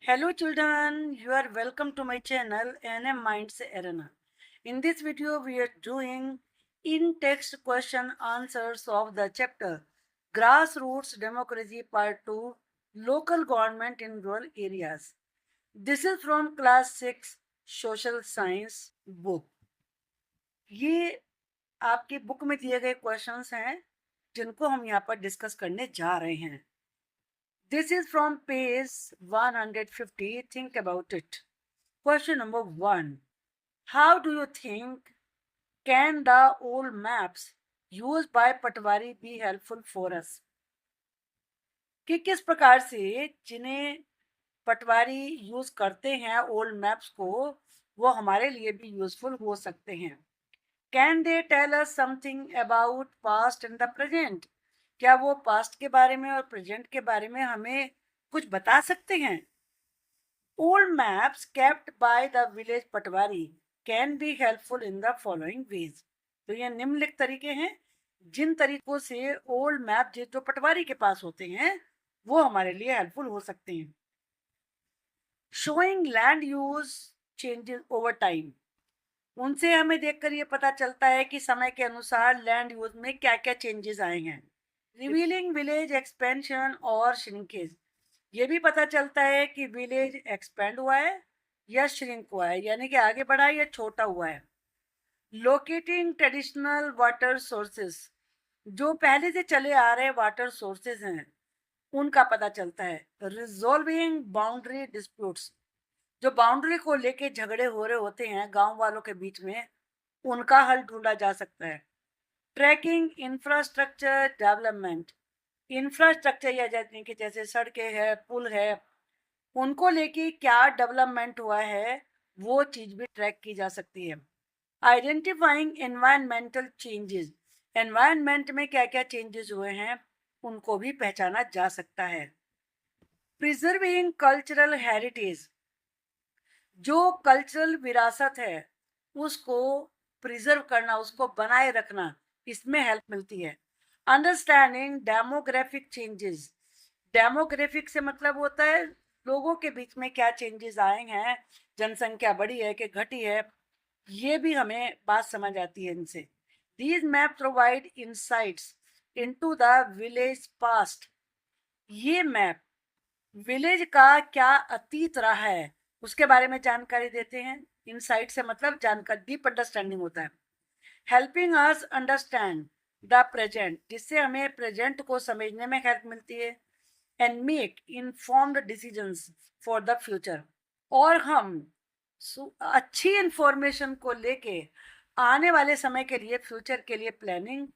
Hello children, you are welcome to my channel NM Minds Arena. In this video we are doing in-text question answers of the chapter Grassroots Democracy Part 2 Local Government in Rural Areas. This is from class 6 Social Science book. ये आपकी book में दिए गए questions हैं जिनको हम यहाँ पर डिस्कस करने जा रहे हैं. This is from page 150. Think about it. Question number 1. How do you think can the old maps used by Patwari be helpful for us? कि किस प्रकार से जिन्हें पटवारी यूज करते हैं ओल्ड मैप्स को वो हमारे लिए भी यूजफुल हो सकते हैं. Can they tell us something about past and the present? क्या वो पास्ट के बारे में और प्रेजेंट के बारे में हमें कुछ बता सकते हैं? Old maps kept by the village Patwari can be helpful in the following ways. तो ये निम्नलिखित तरीके हैं जिन तरीकों से ओल्ड मैप जो पटवारी के पास होते हैं वो हमारे लिए हेल्पफुल हो सकते हैं. Showing land use changes over time. उनसे हमें देखकर ये पता चलता है कि समय के अनुसार लैंड यूज में क्या क्या चेंजेस आए हैं. रिवीलिंग विलेज एक्सपेंशन और श्रिंकेज. ये भी पता चलता है कि विलेज एक्सपेंड हुआ है या श्रिंक हुआ है, यानी कि आगे बढ़ा है या छोटा हुआ है. Locating traditional water sources. जो पहले से चले आ रहे वाटर सोर्सेज हैं उनका पता चलता है. Resolving boundary disputes. जो बाउंड्री को लेके झगड़े हो रहे होते हैं गांव वालों के बीच में उनका हल ढूंढा जा सकता है. Trekking infrastructure development. इंफ्रास्ट्रक्चर या जैसे सड़कें है, पुल है, उनको लेके क्या डेवलपमेंट हुआ है वो चीज भी ट्रैक की जा सकती है. Identifying environmental changes. एनवायरनमेंट में क्या क्या चेंजेस हुए हैं उनको भी पहचाना जा सकता है. Preserving cultural heritage. जो कल्चरल विरासत है उसको प्रिजर्व करना, उसको बनाए रखना, इसमें हेल्प मिलती है. Understanding demographic changes. डेमोग्राफिक से मतलब होता है लोगों के बीच में क्या चेंजेस आए हैं, जनसंख्या बढ़ी है कि घटी है, ये भी हमें बात समझ आती है इनसे. These map provide insights into the village past. ये मैप विलेज का क्या अतीत रहा है उसके बारे में जानकारी देते हैं. इनसाइट से मतलब जानकारी, डीप अंडरस्टैंडिंग होता है. Helping us understand the present. जिससे हमें प्रेजेंट को समझने में हेल्प मिलती है. And make informed decisions for the future. और हम अच्छी इंफॉर्मेशन को लेके आने वाले समय के लिए, फ्यूचर के लिए प्लानिंग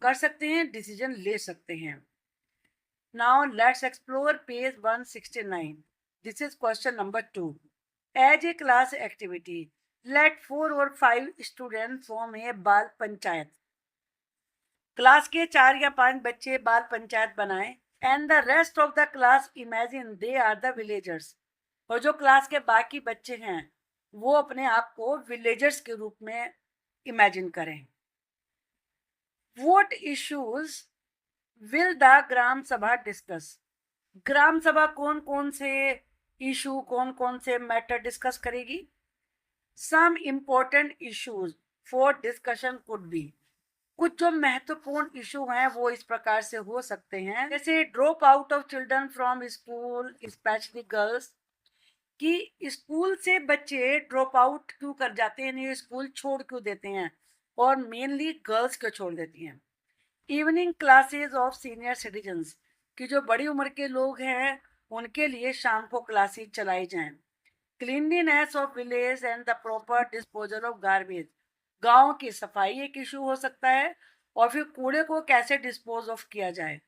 कर सकते हैं, डिसीजन ले सकते हैं. Now let's explore page 169. This is question number 2. As a class activity, let 4 or 5 students form a बाल पंचायत. क्लास के 4 या 5 बच्चे बाल पंचायत बनाएं. And the rest of the class imagine they are the villagers. और जो क्लास के बाकी बच्चे हैं वो अपने आप को विलेजर्स के रूप में इमेजिन करें. What issues will the gram सभा डिस्कस. ग्राम सभा कौन कौन से इशू, कौन कौन से मैटर डिस्कस करेगी. Some important issues for discussion could be. कुछ जो महत्वपूर्ण इशू हैं वो इस प्रकार से हो सकते हैं, जैसे drop out of children from school specially girls. कि स्कूल से बच्चे ड्रॉप आउट क्यों कर जाते हैं, स्कूल छोड़ क्यों देते हैं, और मेनली गर्ल्स को छोड़ देती हैं. Evening classes of senior citizens. कि जो बड़ी उम्र के लोग हैं उनके लिए शाम को क्लासेस चलाई जाएं. Cleanliness of village and the proper disposal of garbage. गांव की सफाई एक इशू हो सकता है और फिर कूड़े को कैसे डिस्पोज ऑफ किया जाए.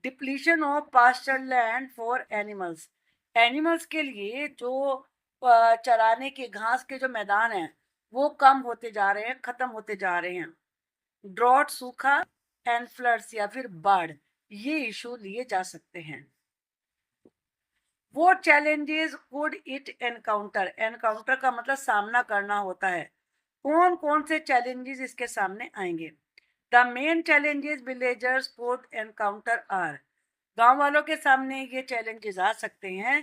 Depletion of pasture land for animals. Animals के लिए जो चराने के घास के जो मैदान हैं वो कम होते जा रहे हैं, खत्म होते जा रहे हैं. ड्रॉट, सूखा एंड फ्लड्स या फिर बाढ़, ये इशू लिए जा सकते हैं. वो challenges would it encounter. Encounter का मतलब सामना करना होता है. कौन कौन से चैलेंजेस इसके सामने आएंगे. The main challenges villagers would encounter are. गांव वालों के सामने ये चैलेंजेस आ सकते हैं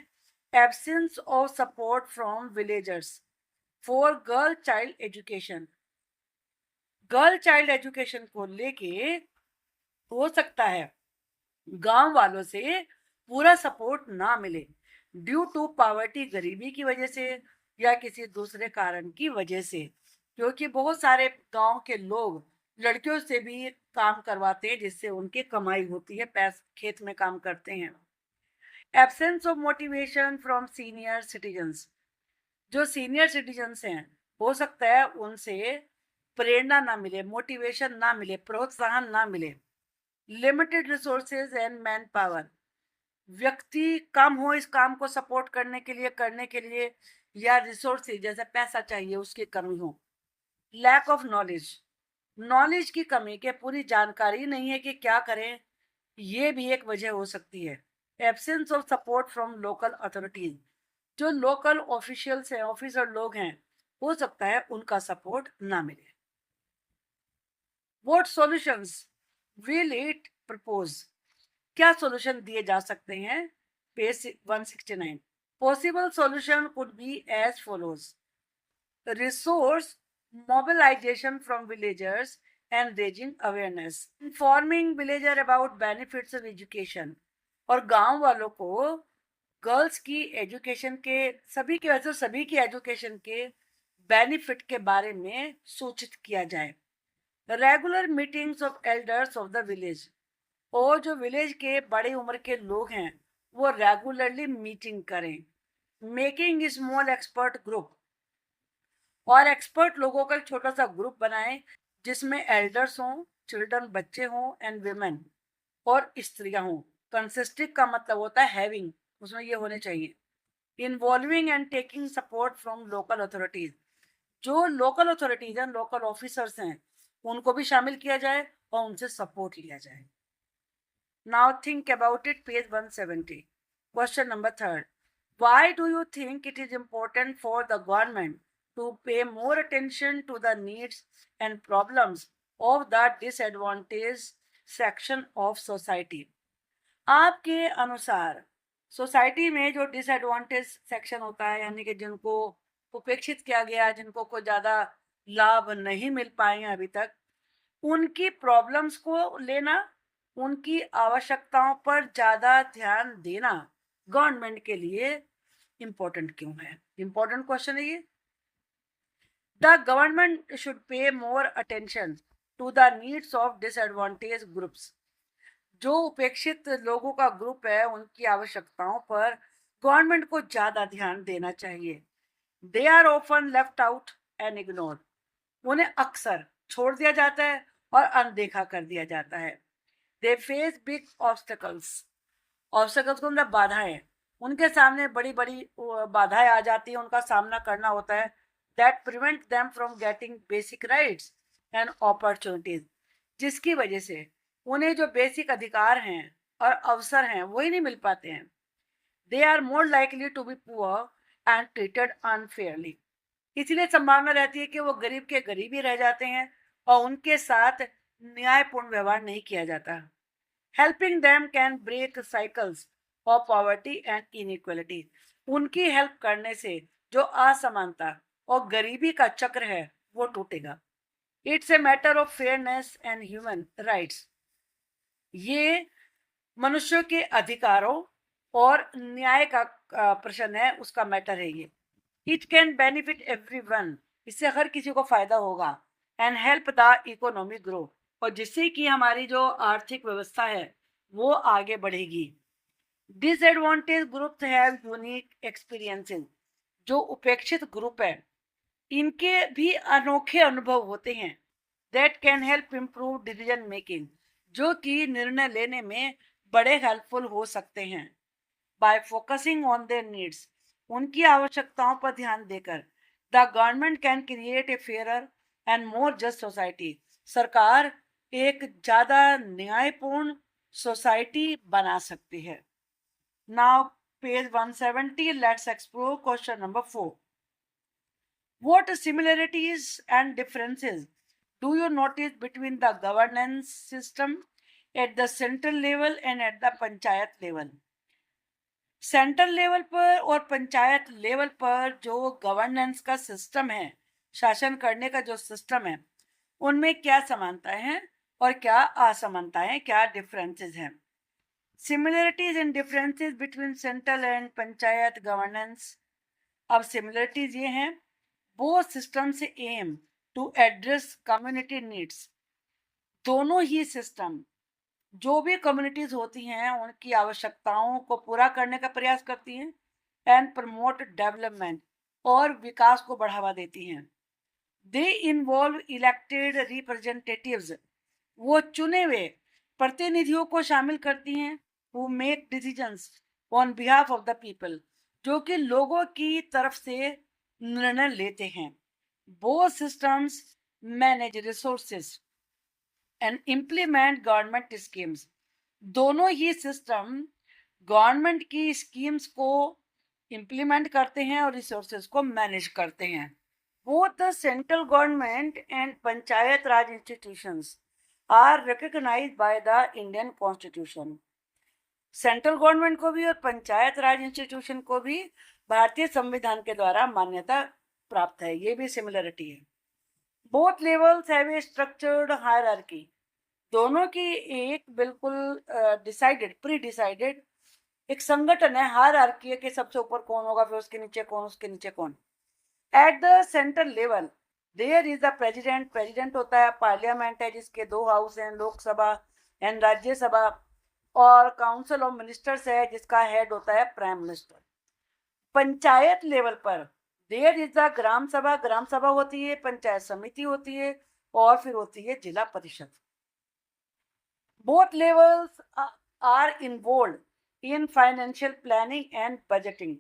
absence of support from villagers for girl child education. Girl child education को लेके हो सकता है गांव वालों से पूरा सपोर्ट ना मिले, ड्यू टू पावर्टी, गरीबी की वजह से या किसी दूसरे कारण की वजह से, क्योंकि बहुत सारे गांव के लोग लड़कियों से भी काम करवाते हैं जिससे उनकी कमाई होती है, पैस खेत में काम करते हैं. Absence of motivation from senior citizens, जो सीनियर सिटीजन्स हैं हो सकता है उनसे प्रेरणा ना मिले, मोटिवेशन ना मिले, प्रोत्साहन ना मिले. Limited resources and man power, व्यक्ति कम हो इस काम को सपोर्ट करने के लिए या रिसोर्सेज जैसे पैसा चाहिए उसकी कमी हो. लैक ऑफ नॉलेज, नॉलेज की कमी के पूरी जानकारी नहीं है कि क्या करें, ये भी एक वजह हो सकती है. Absence of support from local authorities, जो लोकल ऑफिशियल्स हैं, ऑफिसर लोग हैं, हो सकता है उनका सपोर्ट ना मिले. What solutions will it propose, क्या सॉल्यूशन दिए जा सकते हैं. Page 169. Possible solution could be as follows. Resource mobilization from villagers and raising awareness, informing villager about benefits of education, और गांव वालों को गर्ल्स की एजुकेशन के सभी की एजुकेशन के बेनिफिट के बारे में सूचित किया जाए. Regular meetings of elders of the village, और जो विलेज के बड़े उम्र के लोग हैं वो रेगुलरली मीटिंग करें. मेकिंग स्मॉल एक्सपर्ट ग्रुप, और एक्सपर्ट लोगों का एक छोटा सा ग्रुप बनाएं जिसमें एल्डर्स हों, चिल्ड्रन बच्चे हों, एंड विमेन और स्त्रियां हों. कंसिस्टिंग का मतलब होता है हैविंग, उसमें ये होने चाहिए. Involving and taking support from local authorities, जो लोकल अथॉरिटीज हैं, लोकल ऑफिसर्स हैं, उनको भी शामिल किया जाए और उनसे सपोर्ट लिया जाए. Now think about it, page 170. Question number 3. Why do you think it is important for the government to pay more attention to the needs and problems of the disadvantaged section of society? आपके अनुसार society में जो disadvantage section होता है, यानी कि जिनको उपेक्षित किया गया, जिनको कोई ज़्यादा लाभ नहीं मिल पाए हैं अभी तक, उनकी प्रॉब्लम्स को लेना, उनकी आवश्यकताओं पर ज़्यादा ध्यान देना गवर्नमेंट के लिए इम्पोर्टेंट क्यों है. इम्पोर्टेंट क्वेश्चन है ये. The government should pay more attention to the needs of disadvantage groups, जो उपेक्षित लोगों का ग्रुप है उनकी आवश्यकताओं पर गवर्नमेंट को ज्यादा ध्यान देना चाहिए. They are often left out and ignore, उन्हें अक्सर छोड़ दिया जाता है और अनदेखा कर दिया जाता है. They face big obstacles, obstacles को मतलब बाधाएं, उनके सामने बड़ी बड़ी बाधाएं आ जाती है, उनका सामना करना होता है. That prevent them from getting basic rights and opportunities, जिसकी वजह से उन्हें जो बेसिक अधिकार हैं और अवसर हैं वही नहीं मिल पाते हैं. They are more likely to be poor and treated unfairly, इसलिए संभावना रहती है कि वो गरीब के गरीब ही रह जाते हैं और उनके साथ न्यायपूर्ण व्यवहार नहीं किया जाता. Helping them can break cycles of poverty and inequality, उनकी हेल्प करने से जो असमानता और गरीबी का चक्र है वो टूटेगा. It's a matter of fairness and human rights, ये मनुष्यों के अधिकारों और न्याय का प्रश्न है, उसका मैटर है ये. इट कैन बेनिफिट एवरीवन, इससे हर किसी को फायदा होगा. And help the economy grow, और जिससे कि हमारी जो आर्थिक व्यवस्था है वो आगे बढ़ेगी. Disadvantage groups have unique experiences, जो उपेक्षित ग्रुप है इनके भी अनोखे अनुभव होते हैं. That can help improve decision making, जो कि निर्णय लेने में बड़े हेल्पफुल हो सकते हैं. Bye focusing on their needs, उनकी आवश्यकताओं पर ध्यान देकर, the government can create a fairer and more just society, सरकार एक ज्यादा न्यायपूर्ण सोसाइटी बना सकती है. Now page 170, let's explore question number 4. What similarities and differences do you notice between the governance system at the central level and at the panchayat level? Central level पर और panchayat level पर जो गवर्नेंस का system है, शासन करने का जो सिस्टम है, उनमें क्या समानताएं हैं और क्या असमानताएं, क्या डिफरेंसेस हैं। Similarities and differences between central and panchayat governance. अब सिमिलरिटीज ये हैं, बोथ सिस्टम से aim to address community needs. दोनों ही सिस्टम जो भी कम्युनिटीज होती हैं उनकी आवश्यकताओं को पूरा करने का प्रयास करती हैं एंड प्रमोट डेवलपमेंट, और विकास को बढ़ावा देती हैं। दे इन्वॉल्व इलेक्टेड रिप्रेजेंटेटिव्स, वो चुने हुए प्रतिनिधियों को शामिल करती हैं, who make decisions on behalf of the people, जो कि लोगों की तरफ से निर्णय लेते हैं। Both systems manage resources and implement government schemes. दोनों ही सिस्टम गवर्नमेंट की स्कीम्स को इम्प्लीमेंट करते हैं और रिसोर्सेज को मैनेज करते हैं। Both the central government and panchayat raj institutions are recognised by the Indian constitution. Central government को भी और पंचायत राज इंस्टीट्यूशन को भी भारतीय संविधान के द्वारा मान्यता प्राप्त है। ये भी सिमिलरिटी है। Both levels have a structured hierarchy. दोनों की एक बिल्कुल डिसाइडेड, प्री डिसाइडेड एक संगठन है, हायरार्की है कि सबसे ऊपर कौन होगा, फिर उसके नीचे कौन, उसके नीचे कौन। At the central level there is the president, president होता है। पार्लियामेंट है जिसके दो हाउस हैं, लोकसभा एंड राज्यसभा। और काउंसिल ऑफ मिनिस्टर्स है जिसका हेड होता है प्राइम मिनिस्टर। पंचायत लेवल पर देयर इज द ग्राम सभा, ग्राम सभा होती है, पंचायत समिति होती है, और फिर होती है zila parishad. Both levels are involve in financial planning and budgeting.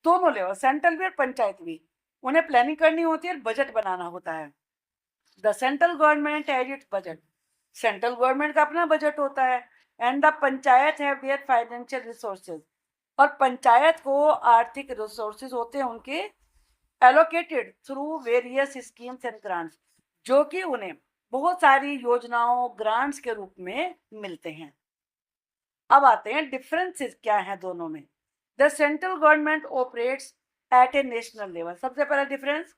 दोनों लेवल, सेंट्रल भी और पंचायत भी, उन्हें प्लानिंग करनी होती है और बजट बनाना होता है। The central government has its budget, central government का अपना बजट होता है। And the panchayat have their financial resources, और पंचायत को आर्थिक रिसोर्सेज होते हैं उनके allocated through various schemes and grants, जो कि उन्हें बहुत सारी योजनाओं, ग्रांट्स के रूप में मिलते हैं। अब आते हैं डिफरेंसेस क्या हैं दोनों में। The central government operates at A national level. सबसे पहला difference,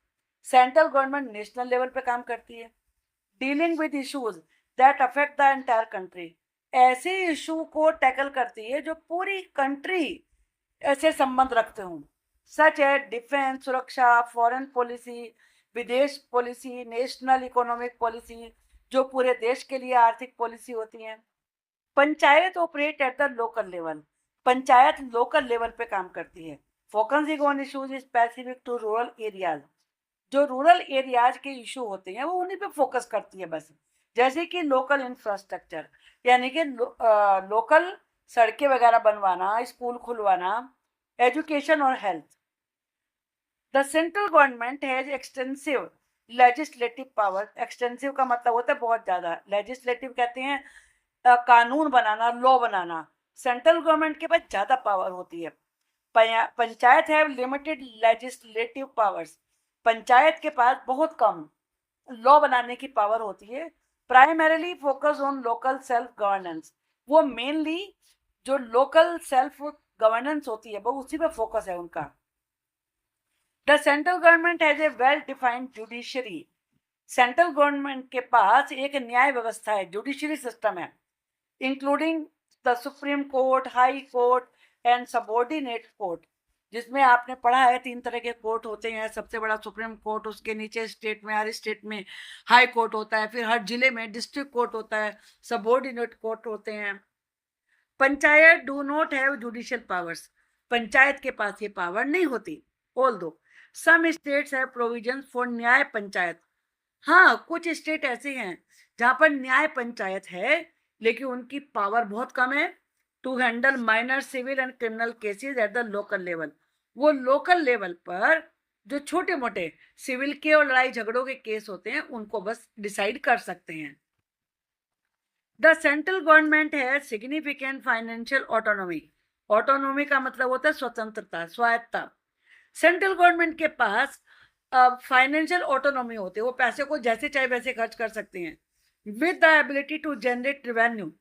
central government national level पे काम करती है। Dealing with issues that affect the entire country, ऐसे इशू को टैकल करती है जो पूरी कंट्री ऐसे संबंध रखते हों, सच है डिफेंस, सुरक्षा, फॉरेन पॉलिसी, विदेश पॉलिसी, नेशनल इकोनॉमिक पॉलिसी, जो पूरे देश के लिए आर्थिक पॉलिसी होती हैं। Panchayat operate at the local level, panchayat local level पे काम करती है। Focusing on issues specific to rural areas, जो रूरल एरियाज के इशू होते हैं वो उन्हीं पे फोकस करती है बस। जैसे कि लोकल इंफ्रास्ट्रक्चर, यानी कि लोकल सड़कें वगैरह बनवाना, स्कूल खुलवाना, एजुकेशन और health. The central government has extensive legislative power. Extensive का मतलब होता है बहुत ज्यादा, लेजिस्लेटिव कहते हैं कानून बनाना, लॉ बनाना। सेंट्रल गवर्नमेंट के पास ज्यादा पावर होती है। Panchayat have limited legislative powers, panchayat के पास बहुत कम लॉ बनाने की पावर होती है। Primarily focus on local self governance, वो मेनली जो लोकल सेल्फ गवर्नेंस होती है वो उसी पे फोकस है उनका। The central government has a well defined judiciary, central government के पास एक न्याय व्यवस्था है, जुडिशरी सिस्टम है, including the supreme court, high court and subordinate court, जिसमें आपने पढ़ा है 3 तरह के कोर्ट होते हैं। सबसे बड़ा सुप्रीम कोर्ट, उसके नीचे स्टेट में, हर स्टेट में हाई कोर्ट होता है, फिर हर जिले में डिस्ट्रिक्ट कोर्ट होता है, सबऑर्डिनेट कोर्ट होते हैं। Panchayat do not have judicial powers, panchayat के पास ये पावर नहीं होती। Although some states have provision for nyaya panchayat, हाँ कुछ स्टेट ऐसे हैं जहां पर न्याय पंचायत है लेकिन उनकी पावर बहुत कम है। To handle minor civil and criminal cases at the local level, वो लोकल लेवल पर जो छोटे मोटे सिविल के और लड़ाई झगड़ों के केस होते हैं उनको बस डिसाइड कर सकते हैं। द सेंट्रल गवर्नमेंट है सिग्निफिकेंट फाइनेंशियल ऑटोनॉमी, ऑटोनॉमी का मतलब होता है स्वतंत्रता, स्वायत्ता। सेंट्रल गवर्नमेंट के पास फाइनेंशियल ऑटोनॉमी होती है, वो पैसे को जैसे चाहे वैसे खर्च कर सकते हैं। With the ability to generate revenue,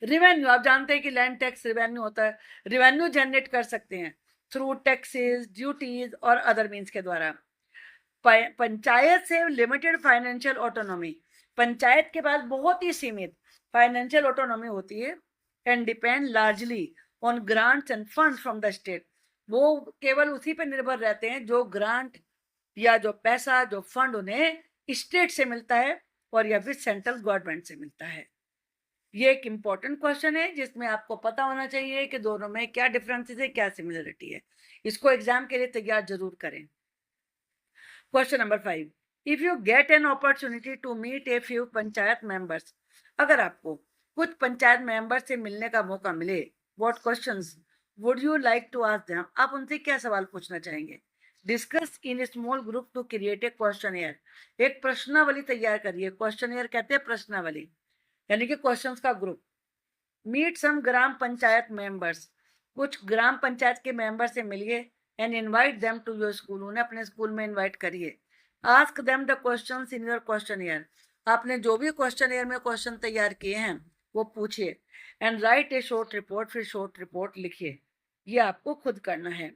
revenue, आप जानते हैं कि लैंड टैक्स रेवेन्यू होता है, रेवेन्यू जनरेट कर सकते हैं थ्रू टैक्सेस, ड्यूटीज और अदर मीन्स के द्वारा। पंचायत से लिमिटेड फाइनेंशियल ऑटोनॉमी, पंचायत के पास बहुत ही सीमित फाइनेंशियल ऑटोनॉमी होती है and depend largely on grants end funds from the state, वो केवल उसी पर निर्भर रहते हैं जो ग्रांट या जो पैसा जो फंड उन्हें स्टेट से मिलता है और या फिर सेंट्रल गवर्नमेंट से मिलता है। ये एक इम्पॉर्टेंट क्वेश्चन है जिसमें आपको पता होना चाहिए कि दोनों में क्या डिफरेंसेस है, क्या सिमिलरिटी है। इसको एग्जाम के लिए तैयार जरूर करें। Question number 5, if you get an opportunity to meet a few panchayat members, अगर आपको कुछ पंचायत मेंबर से मिलने का मौका मिले, what questions would you like to ask them, आप उनसे क्या सवाल पूछना चाहेंगे। Discuss in small group to create a questionnaire, एक प्रश्नावली तैयार करिए। क्वेश्चनएयर कहते हैं प्रश्नावली, यानी कि क्वेश्चंस का ग्रुप। Meet some gram panchayat members, कुछ ग्राम पंचायत के मेंबर से मिलिए and invite them to your school, उन्हें अपने स्कूल में इनवाइट करिए। Ask them the questions in your questionnaire, आपने जो भी क्वेश्चनएयर में क्वेश्चन तैयार किए हैं वो पूछिए। And right A short report, फिर शॉर्ट रिपोर्ट लिखिए, ये आपको खुद करना है।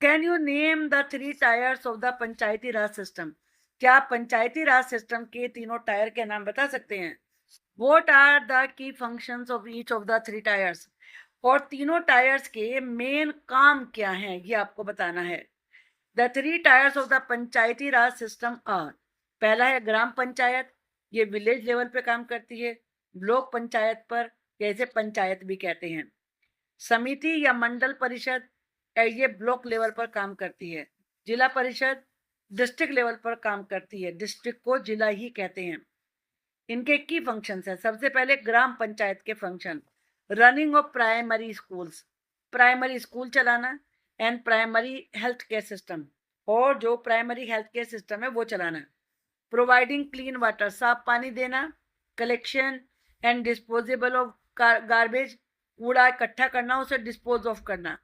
Can you name the 3 tiers of the panchayati raj system, क्या आप पंचायती राज सिस्टम के तीनों टायर के नाम बता सकते हैं। What are the key functions of each of the 3 tyres, और तीनों टायर्स के मेन काम क्या हैं ये आपको बताना है। The 3 tiers of the panchayati raj system are, पहला है ग्राम पंचायत, ये विलेज लेवल पे काम करती है। ब्लॉक पंचायत पर, जैसे पंचायत भी कहते हैं। समिति या मंडल परिषद, ये ब्लॉक लेवल पर काम करती है। जिला परिषद डिस्ट्रिक्ट लेवल पर काम करती है, डिस्ट्रिक्ट को जिला ही कहते हैं। इनके की फंक्शंस हैं, सबसे पहले ग्राम पंचायत के function, running of primary schools, primary school चलाना, and primary health care system, और जो प्राइमरी हेल्थ केयर सिस्टम है वो चलाना। प्रोवाइडिंग क्लीन वाटर, साफ पानी देना। Collection and disposable of garbage, कूड़ा इकट्ठा करना, उसे डिस्पोज ऑफ करना।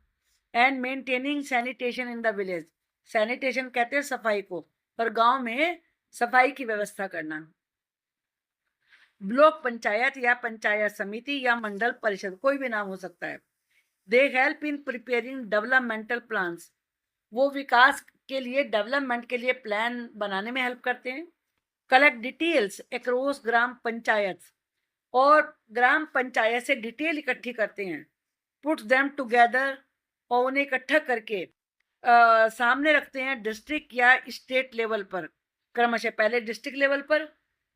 And maintaining sanitation in the village, sanitation कहते हैं सफाई को, और गांव में सफाई की व्यवस्था करना। ब्लॉक पंचायत या पंचायत समिति या मंडल परिषद, कोई भी नाम हो सकता है। They help in preparing developmental plans, वो विकास के लिए, डेवलपमेंट के लिए प्लान बनाने में हेल्प करते हैं। कलेक्ट डिटेल्स अक्रॉस ग्राम पंचायत, और ग्राम पंचायत से डिटेल इकट्ठी करते हैं। पुट देम टुगेदर, और उन्हें इकट्ठा करके सामने रखते हैं डिस्ट्रिक्ट या स्टेट लेवल पर, क्रमशः पहले डिस्ट्रिक्ट लेवल पर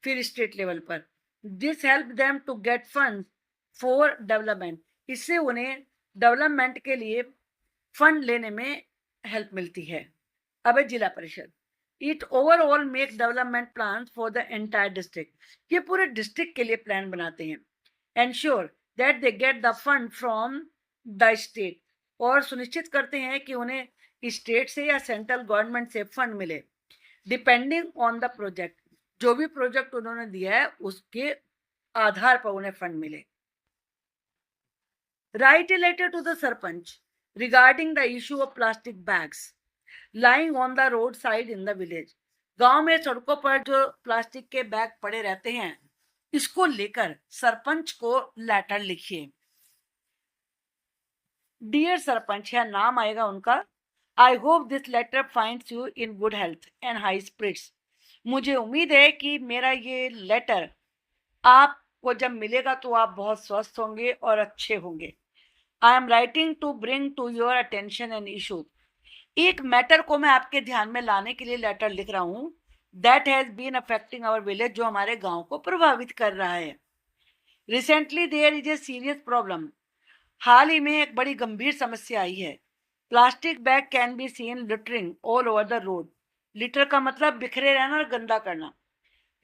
फिर स्टेट लेवल पर। This help them to get fund for development, इससे उन्हें डेवलपमेंट के लिए फंड लेने में हेल्प मिलती है। अब है जिला परिषद, it overall make development plan for the entire district, ये पूरे डिस्ट्रिक्ट के लिए प्लान बनाते हैं। Ensure that they get the fund from the state, और सुनिश्चित करते हैं कि उन्हें स्टेट से या सेंट्रल गवर्नमेंट से फंड मिले। डिपेंडिंग ऑन द प्रोजेक्ट, जो भी प्रोजेक्ट उन्होंने दिया है उसके आधार पर उन्हें फंड मिले। Write a letter to the sarpanch regarding the issue of plastic bags lying on the road side in the village, गांव में सड़कों पर जो प्लास्टिक के बैग पड़े रहते हैं, इसको लेकर सरपंच को लेटर लिखिए। डियर सरपंच, यह नाम आएगा उनका। I hope this letter finds you in good health and high spirits, मुझे उम्मीद है कि मेरा ये लेटर आपको जब मिलेगा तो आप बहुत स्वस्थ होंगे और अच्छे होंगे। I am writing to bring to your attention an issue, एक मैटर को मैं आपके ध्यान में लाने के लिए लेटर लिख रहा हूँ। That has been affecting our village, जो हमारे गांव को प्रभावित कर रहा है। Recently there is a serious problem, हाल ही में एक बड़ी गंभीर समस्या आई है। Plastic bag can be seen littering all over the road, litter का मतलब बिखरे रहना और गंदा करना।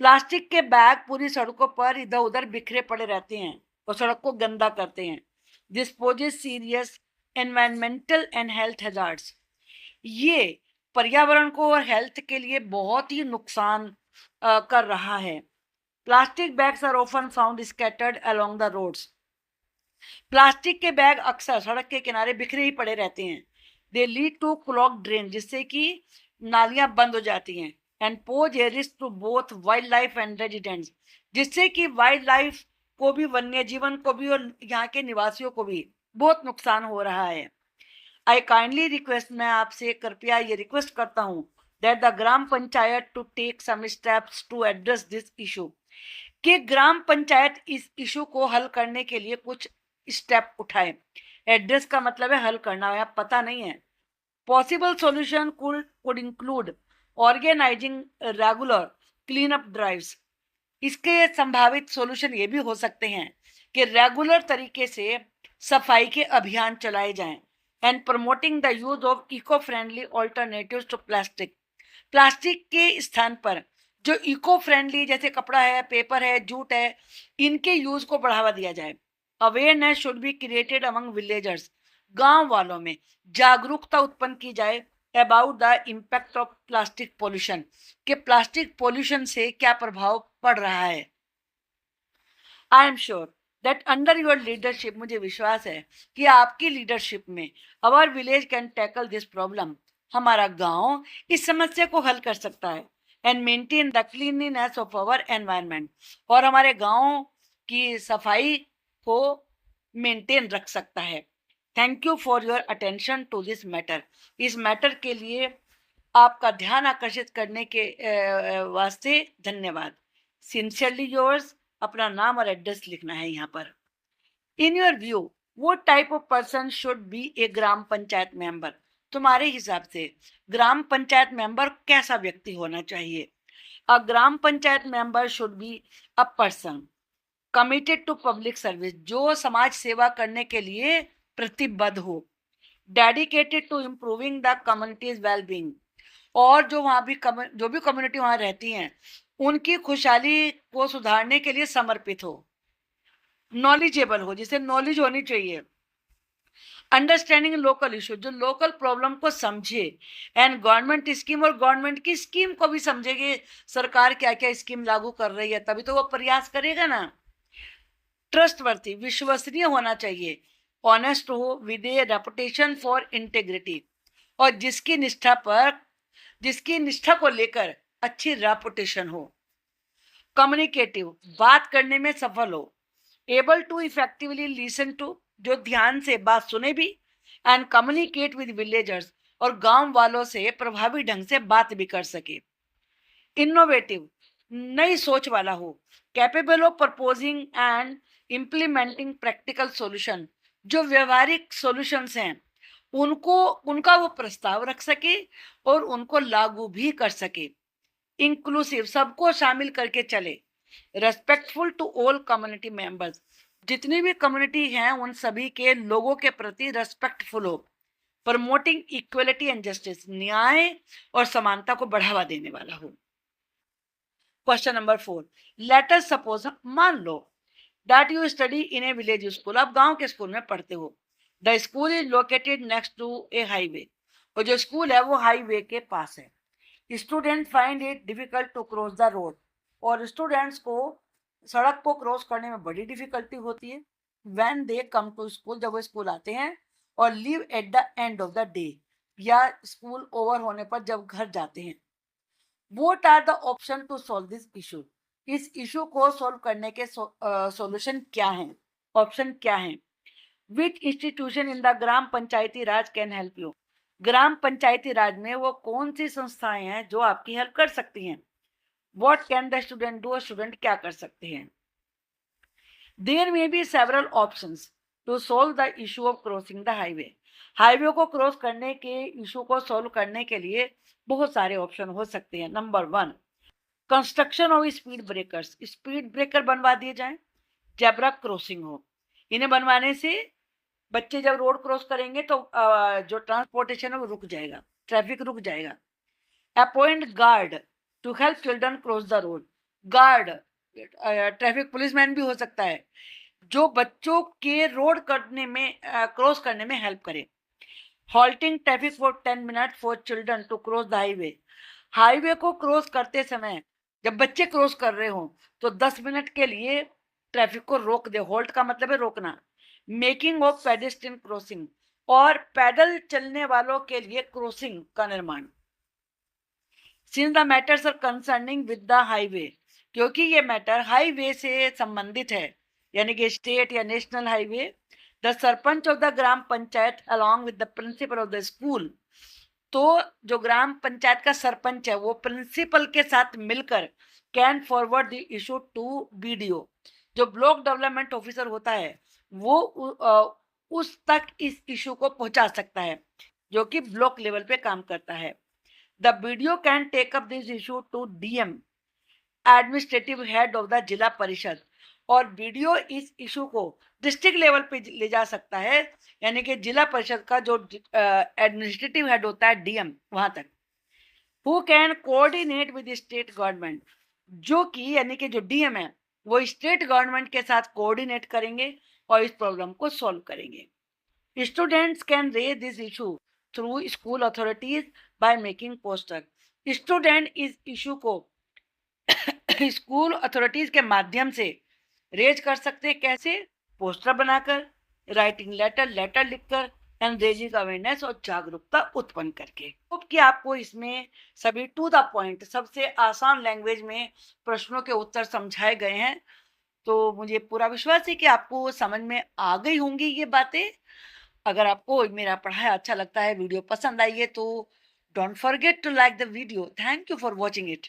प्लास्टिक के बैग पूरी सड़कों पर इधर उधर बिखरे पड़े रहते हैं और सड़क को गंदा करते हैं। This poses serious environmental and health hazards, ये पर्यावरण को और हेल्थ के लिए बहुत ही नुकसान कर रहा है। Plastic bags are often found scattered along the roads, plastic के बैग अक्सर सड़क के किनारे बिखरे ही पड़े रहते हैं। They lead to clog drain, जिससे कि नालियां बंद हो जाती हैं। And pose a risk to both wildlife and residents, जिससे कि वाइल्ड लाइफ को भी, वन्य जीवन को भी और यहाँ के निवासियों को भी बहुत नुकसान हो रहा है। आई काइंडली रिक्वेस्ट, मैं आपसे कृपया ये रिक्वेस्ट करता हूँ that the gram panchayat to take some steps to address this issue, कि ग्राम पंचायत इस इशू को हल करने के लिए कुछ स्टेप उठाए। एड्रेस का मतलब है हल करना, है पता नहीं है। Possible solution could include organising regular clean up drives. इसके संभावित सॉल्यूशन ये भी हो सकते हैं कि रेगुलर तरीके से सफाई के अभियान चलाए जाएं and promoting the use of eco friendly alternatives to plastic. Plastic के स्थान पर जो इको फ्रेंडली जैसे कपड़ा है, पेपर है, जूट है, इनके यूज को बढ़ावा दिया जाए। Awareness should be created among villagers, गांव वालों में जागरूकता उत्पन्न की जाए about the impact of plastic pollution, कि प्लास्टिक पोल्यूशन से क्या प्रभाव पड़ रहा है। I am sure that under your leadership, मुझे विश्वास है कि आपकी लीडरशिप में अवर village can tackle this problem, हमारा गांव इस समस्या को हल कर सकता है and maintain the cleanliness of our environment, और हमारे गांव की सफाई को मेंटेन रख सकता है। Thank you for your attention to this matter. इस मैटर के लिए आपका ध्यान आकर्षित करने के वास्ते धन्यवाद। सिंसियरली योर्स, अपना नाम और एड्रेस लिखना है यहाँ पर। In your view what type of person should be A gram panchayat member, तुम्हारे हिसाब से ग्राम पंचायत मेंबर कैसा व्यक्ति होना चाहिए। A gram panchayat member should be a person committed to public service, जो समाज सेवा करने के लिए प्रतिबद्ध हो, dedicated to improving the community's wellbeing, और जो वहाँ भी जो भी कम्युनिटी वहाँ रहती हैं उनकी खुशहाली को सुधारने के लिए समर्पित हो, नॉलेजेबल हो, जिसे नॉलेज होनी चाहिए, अंडरस्टैंडिंग लोकल इशू, जो लोकल प्रॉब्लम को समझे, एंड गवर्नमेंट स्कीम, और गवर्नमेंट की स्कीम को भी समझे कि सरकार क्या क्या स्कीम लागू कर रही है, तभी तो वो प्रयास करेगा ना। ट्रस्टवर्थी, विश्वसनीय होना चाहिए, ऑनेस्ट हो, with A reputation for integrity, और जिसकी निष्ठा को लेकर अच्छी रेपुटेशन हो। कम्युनिकेटिव, बात करने में सफल हो। Able to effectively listen to, जो ध्यान से बात सुने भी, एंड कम्युनिकेट विद विलेजर्स, और गांव वालों से प्रभावी ढंग से बात भी कर सके। इनोवेटिव, नई सोच वाला हो। Capable of proposing and implementing practical solution, जो व्यवहारिक सॉल्यूशंस हैं उनका वो प्रस्ताव रख सके और उनको लागू भी कर सके। इंक्लूसिव, सबको शामिल करके चले। Respectful to all community members, जितनी भी कम्युनिटी हैं उन सभी के लोगों के प्रति रेस्पेक्टफुल हो। प्रमोटिंग इक्वलिटी एंड जस्टिस, न्याय और समानता को बढ़ावा देने वाला हो। Question number 4, let us suppose, मान लो that you study in a village school, आप गांव के स्कूल में पढ़ते हो। The school is located next to a highway, और जो स्कूल है वो हाईवे के पास है। Student find it difficult to cross the road, और स्टूडेंट्स को सड़क को क्रॉस करने में बड़ी डिफिकल्टी होती है। When they come to school, जब वो स्कूल आते हैं, और leave at the end of the day, या स्कूल ओवर होने पर जब घर जाते हैं। What are the option to solve this issue, इस इशू को सॉल्व करने के सॉल्यूशन क्या हैं, ऑप्शन क्या हैं। Which institution in the gram panchayati raj can help you, gram panchayati raj में वो कौन सी संस्थाएं हैं जो आपकी हेल्प कर सकती हैं। What can the student do, student क्या कर सकते हैं। There may be several options to solve the issue of crossing the highway, highway को क्रॉस करने के इशू को सॉल्व करने के लिए बहुत सारे ऑप्शन हो सकते हैं। Number 1, construction of speed breakers, speed breaker बनवा दिए जाएं। जेब्रा क्रॉसिंग हो, इन्हें बनवाने से बच्चे जब रोड क्रॉस करेंगे तो जो ट्रांसपोर्टेशन है वो रुक जाएगा, ट्रैफिक रुक जाएगा। Appoint guard to help children cross the road, guard traffic policeman भी हो सकता है जो बच्चों के रोड करने में क्रॉस करने में हेल्प करे। Halting traffic for 10 minute for children to cross the highway, highway को क्रॉस करते समय जब बच्चे क्रॉस कर रहे हो तो 10 मिनट के लिए ट्रैफिक को रोक दे। होल्ट का मतलब है रोकना। मेकिंग ऑफ पेडेस्ट्रियन क्रॉसिंग, और पैदल चलने वालों के लिए क्रॉसिंग का निर्माण। Since the matters are concerning with the highway, क्योंकि ये मैटर हाईवे से संबंधित है यानी कि स्टेट या national highway, the sarpanch of the gram panchayat along with the principle of the school, तो जो ग्राम पंचायत का सरपंच है वो प्रिंसिपल के साथ मिलकर can forward the issue to BDO, जो ब्लॉक डेवलपमेंट ऑफिसर होता है वो उस तक इस इशू को पहुंचा सकता है, जो कि ब्लॉक लेवल पे काम करता है। The BDO can take up this issue to DM, administrative head of the zila parishad, और बीडीओ इस इशू को डिस्ट्रिक्ट लेवल पे ले जा सकता है, यानी कि जिला परिषद का जो एडमिनिस्ट्रेटिव हेड होता है डीएम वहां तक। Who can coordinate with state government, जो कि यानी कि जो डीएम है वो स्टेट गवर्नमेंट के साथ कोऑर्डिनेट करेंगे और इस प्रॉब्लम को सॉल्व करेंगे। Students can raise this issue through school authorities by making poster, student इस इशू को स्कूल अथॉरिटीज के माध्यम से रेज कर सकते हैं। कैसे? पोस्टर बनाकर, राइटिंग लेटर लिखकर, एंड रेजिंग अवेयरनेस और जागरूकता उत्पन्न करके। होप कि आपको इसमें सभी टू द पॉइंट सबसे आसान लैंग्वेज में प्रश्नों के उत्तर समझाए गए हैं। तो मुझे पूरा विश्वास है कि आपको समझ में आ गई होंगी ये बातें। अगर आपको मेरा पढ़ाया अच्छा लगता है, वीडियो पसंद आई है, तो don't forget to like the video. Thank you for watching it.